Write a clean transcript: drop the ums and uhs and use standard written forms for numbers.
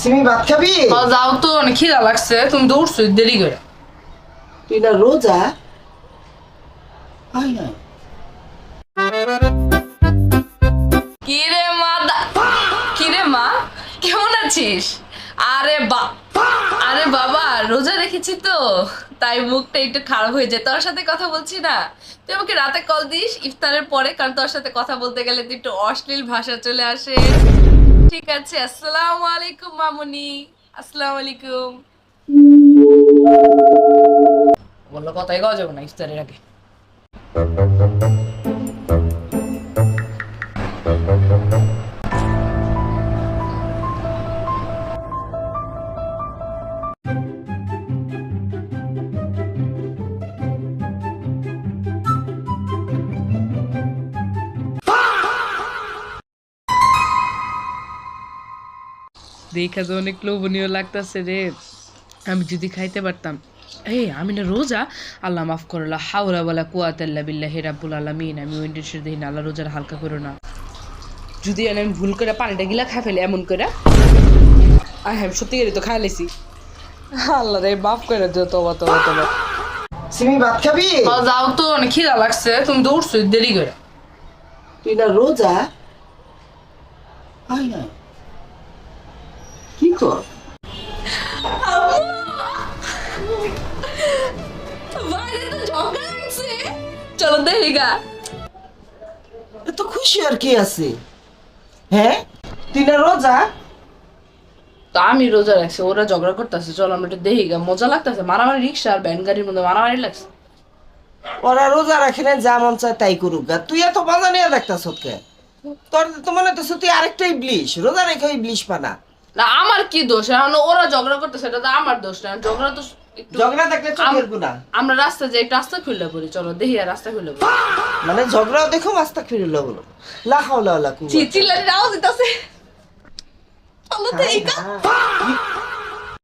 সিমি ভাত খাবি? যাও তো, অনেক খিদা লাগছে, তুমি দৌড়ছো দেরি করে। তুই না রোজা? আয় না। কিরে মা, কেমন আছিস? আরে বাবা, রোজা রেখেছি তো, তাই মুখটা একটু খারাপ হয়ে যায়। তোর সাথে কথা বলছি না, তুই আমাকে রাতে কল দিস ইফতারের পরে, কারণ তোর সাথে কথা বলতে গেলে তুই একটু অশ্লীল ভাষা চলে আসে। ঠিক আছে, আসসালামু আলাইকুম মামুনি। আসসালামু আলাইকুম। বললো কথাই কওয়া যাবে না ইফতারের আগে। দেখা তো অনেক লোভনীয় লাগতেছে রে, আমি যদি খাইতে পারতাম। আমি না রোজা, আল্লাহ মাফ করলা, হাওলা বলা কুয়াতাল্লা বিল্লাহি রাব্বুল আলামিন। আমি উইন্ডোজের দেখি না, আল্লাহ রোজার হালকা করো না। যদি আমি ভুল করে পানিটা গিলা খাই ফেলে এমন করে, হ্যাঁ সত্যি করে তো খাই লেছি। আল্লাহ রে মাফ করে দিও, তোবা তোবা তোবা। সিমি ভাত খাবি? যাও তো, অনেক খিদা লাগছে, তুমি দৌড়ছো দেরি করে। তুই না রোজা? আয় না। কি কর? চলো দেখি গা। এত খুশি আর কি আছে? হ্যাঁ, তুই না রোজা? তো আমি রোজা রাখছি, ওরা ঝগড়া করতেছে, চলো আমরা একটু দেখি গা। মজা লাগতেছে, মারামারি, রিক্সা আর ভ্যান গাড়ির মধ্যে মারামারি লাগছে। ওরা রোজা রাখে না, যা মন চায় তাই করুক গা। তুই এত মজা নিয়ে দেখতাছ কে? তোর তো মনে হচ্ছে তুই আরেকটা ইবলিশ, রোজা রেখে ইবলিশ পানা। না আমার কি দোষ? এখন ওরা ঝগড়া করতেছে, এটা তো আমার দোষ না। ঝগড়া তো একটু ঝগড়া থাকলে চোখের গুণা। আমরা রাস্তা যাই, একটু রাস্তা খুললে পড়ি, চলো দেখি আর রাস্তা খুললে পড়ি। মানে ঝগড়াও দেখো, মাস্তা ফিরলো বলো। লা হাওলা ওয়ালা কুওয়াতা। চিল্লানি আওয়াজ দিতেছে। চলো দেখি গা। হ্যাঁ,